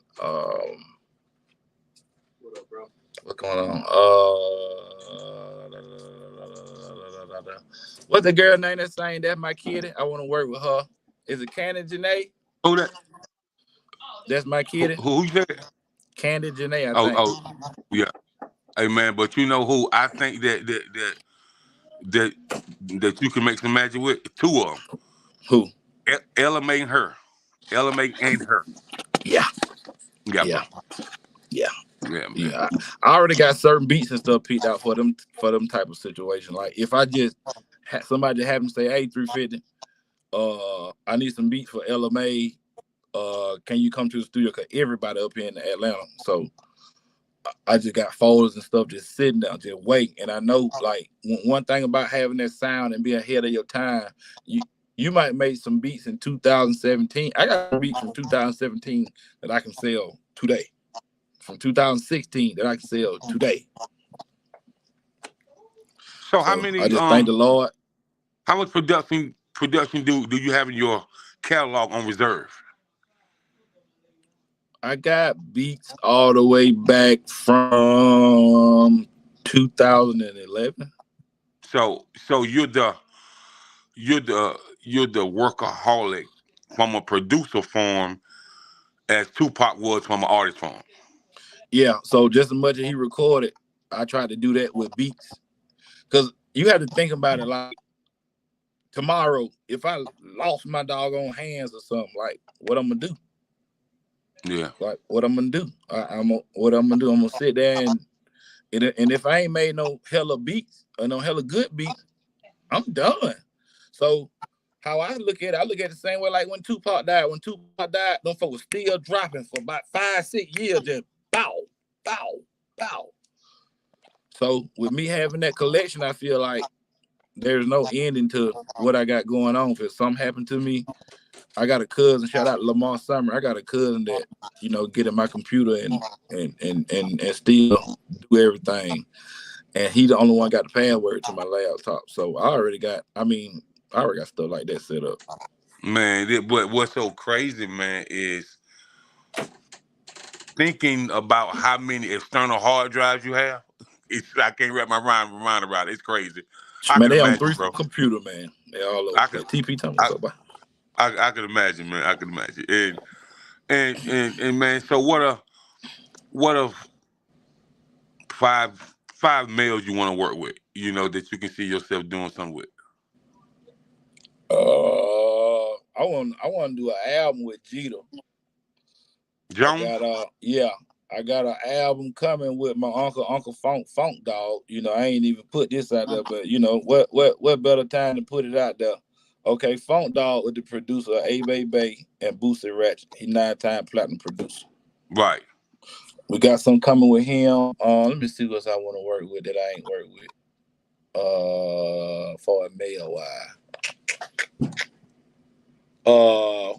What up, bro? What's going on? What's the girl name that's saying that's my kitty? I want to work with her. Is it Candy Janae? Who that? That's my kitty. Who you said? Candy Janae, I think. Oh, yeah. Hey, man, but you know who I think that you can make some magic with? 2 of them. Who? Ella May and her. Ella May and her. Yeah. I already got certain beats and stuff picked out for them type of situation. Like if I just had somebody have them say, "Hey, 350, I need some beats for Ella May. Can you come to the studio?" Cause everybody up here in Atlanta. So I just got folders and stuff just sitting there, just waiting. And I know like one thing about having that sound and being ahead of your time, you might make some beats in 2017. I got beats from 2017 that I can sell today. From 2016 that I can sell today. So how many? I just thank the Lord. How much production do you have in your catalog on reserve? I got beats all the way back from 2011. So you're the workaholic from a producer form as Tupac was from an artist form. Yeah, so just as much as he recorded, I tried to do that with beats. Because you have to think about it like tomorrow, if I lost my doggone hands or something, like what I'm gonna do? Yeah. Like what I'm gonna do? I'm gonna sit there and if I ain't made no hella beats or no hella good beats, I'm done. So how I look at it the same way like when Tupac died. When Tupac died, them folks was still dropping for about 5-6 years, just bow, bow, bow. So with me having that collection, I feel like there's no ending to what I got going on. If something happened to me, I got a cousin, shout out Lamar Summer. I got a cousin that, get in my computer and still do everything. And he the only one got the password to my laptop. So I already got stuff like that set up. Man, what's so crazy, man, is thinking about how many external hard drives you have. I can't wrap my mind around it. It's crazy. Man, they on 3 computer, man. They all over. TP talking about. I can imagine, man. I can imagine. And man, so what are 5 males you want to work with? That you can see yourself doing something with. I want to do an album with Jeter. Jones? I got an album coming with my Uncle Funk Dog. I ain't even put this out there, but what better time to put it out there? Okay, Funk Dog was the producer of A-Bay and Boosie Ratchet. He 9-time platinum producer. Right. We got some coming with him. Let me see what I want to work with that I ain't worked with. For a male,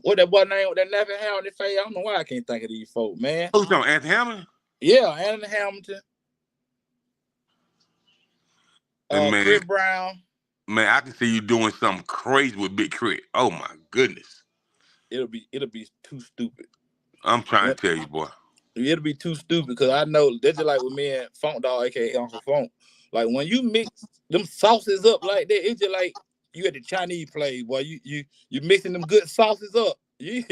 what that boy name with that nappy hair on his face? I don't know why I can't think of these folks, man. Who's on Anthony Hamilton? Yeah, Anthony Hamilton. Man, Chris Brown. Man, I can see you doing something crazy with Big Crit. Oh my goodness. It'll be too stupid. I'm trying to tell you, boy. It'll be too stupid because I know that's just like with me and Funk Dog, aka Uncle Funk. Like when you mix them sauces up like that, it's just like you at the Chinese place, boy. You mixing them good sauces up. You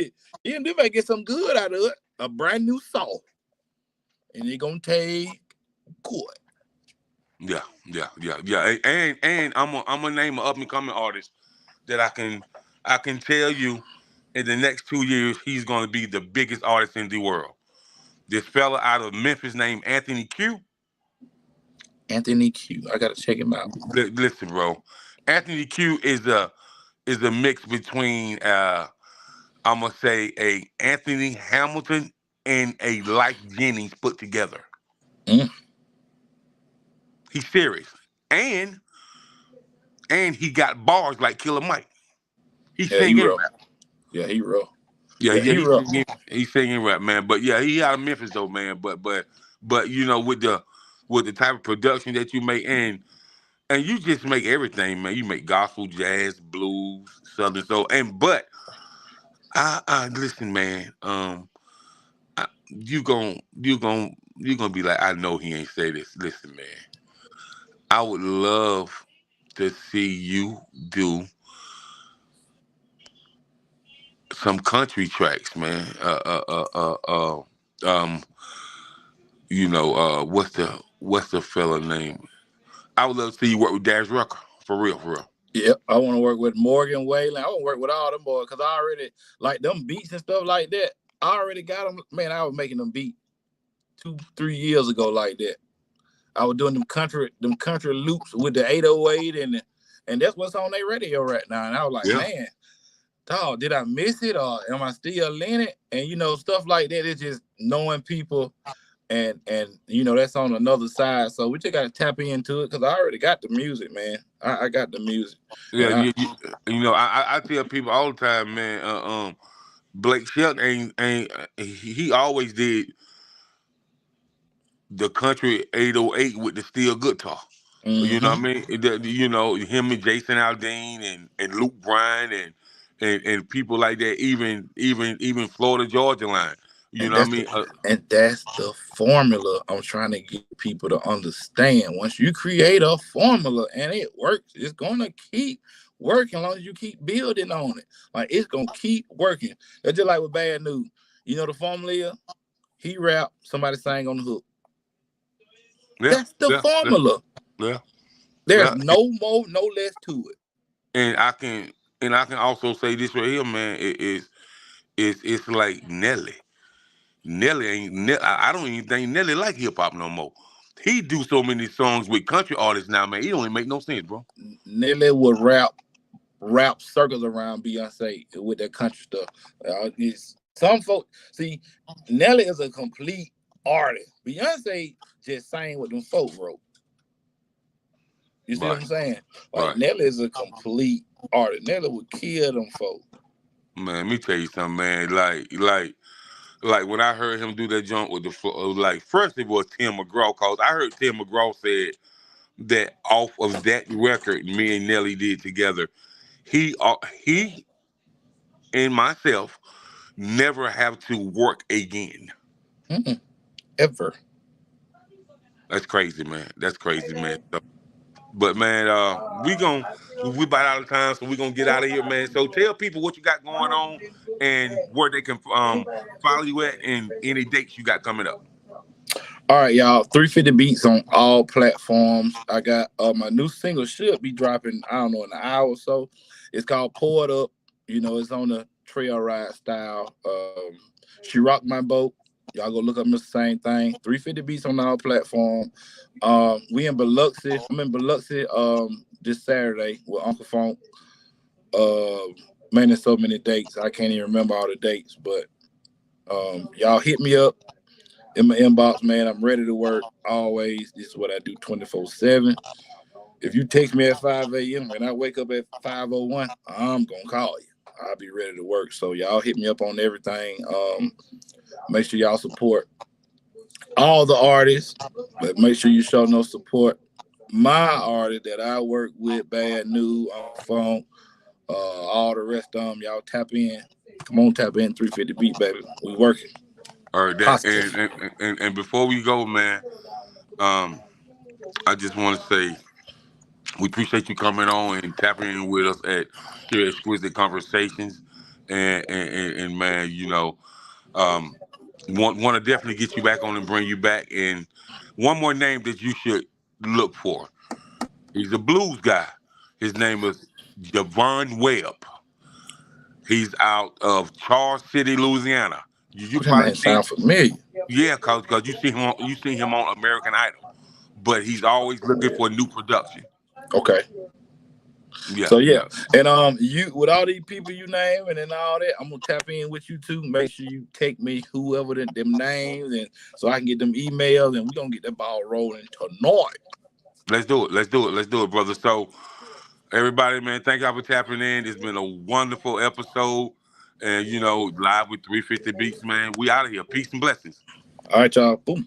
might get some good out of it. A brand new sauce. And it's gonna taste good. Yeah. And I'm gonna name an up and coming artist that I can tell you in the next 2 years he's gonna be the biggest artist in the world. This fella out of Memphis named Anthony Q. Anthony Q. I gotta check him out. Listen, bro. Anthony Q is a mix between I'm gonna say a Anthony Hamilton and a Lyfe Jennings put together. He's serious. And he got bars like Killer Mike. He's singing rap. Yeah, he real. He's singing rap, man. But yeah, he out of Memphis though, man. But you know, with the type of production that you make, and you just make everything, man. You make gospel, jazz, blues, southern soul, but I listen, man. You gonna be like, I know he ain't say this. Listen, man. I would love to see you do some country tracks, man. What's the fella name? I would love to see you work with Dash Rucker, for real. Yep, I want to work with Morgan Whalen. I want to work with all them boys because I already like them beats and stuff like that. I already got them. Man, I was making them beat 2-3 years ago like that. I was doing them country loops with the 808 and that's what's on their radio right now. And I was like, man, dog, did I miss it or am I still in it? And stuff like that. It's just knowing people and that's on another side. So we just got to tap into it because I already got the music, man. I got the music. Yeah, I tell people all the time, man. Blake Shelton ain't he always did the country 808 with the steel guitar. Mm-hmm. You know what I mean? Him and Jason Aldean and Luke Bryan and people like that, even Florida Georgia line. You know what I mean? And that's the formula I'm trying to get people to understand. Once you create a formula and it works, it's gonna keep working as long as you keep building on it. Like it's gonna keep working. That's just like with Bad News. You know the formula is? He rap, somebody sang on the hook. Yeah, that's the formula. Yeah. There's no more, no less to it. And I can also say this right here, man. It's like Nelly. I don't even think Nelly like hip hop no more. He do so many songs with country artists now, man. He don't even make no sense, bro. Nelly would rap circles around Beyonce with that country stuff. Some folks see Nelly is a complete artist. Beyonce just sang what them folks wrote. You see what I'm saying? Like Nelly is a complete artist. Nelly would kill them folks. Man, let me tell you something, man. Like when I heard him do that jump with first it was Tim McGraw, cause I heard Tim McGraw said that off of that record me and Nelly did together, he and myself never have to work again. Ever. That's crazy, man. So, but man, we about out of time, so we're gonna get out of here, man. So tell people what you got going on and where they can follow you at and any dates you got coming up. All right, y'all. 350 Beats on all platforms. I got my new single should be dropping, I don't know, in an hour or so. It's called Pour It Up. It's on the trail ride style. She Rocked My Boat. Y'all go look up the same thing. 350 Beats on all platforms. We in Biloxi. I'm in Biloxi this Saturday with Uncle Funk. Man, there's so many dates. I can't even remember all the dates, but y'all hit me up in my inbox, man. I'm ready to work always. This is what I do 24/7. If you text me at 5 a.m. and I wake up at 5:01, I'm gonna call you. I'll be ready to work. So y'all hit me up on everything. Make sure y'all support all the artists, but make sure you show no support my artist that I work with, Bad News, on phone, all the rest of them. Y'all tap in. Come on, tap in 350 beat, baby. We working. All right, Positive. and before we go, man, I just want to say we appreciate you coming on and tapping in with us at here at Exquisite Conversations, and man, um, want to definitely get you back on and bring you back. And one more name that you should look for. He's a blues guy. His name is Javon Webb. He's out of Charles City, Louisiana. You Oh, that probably man see, sound familiar. yeah, cause you see him on American Idol, but he's always looking for new production. Okay. Yeah, So yeah, yeah. and you with all these people you name and all that, I'm gonna tap in with you too. Make sure you take me whoever them names, and so I can get them emails, and we gonna get that ball rolling tonight. Let's do it. Let's do it. Let's do it, brother. So everybody, man, thank y'all for tapping in. It's been a wonderful episode, and live with 350 Beats, man. We out of here. Peace and blessings. All right, y'all. Boom.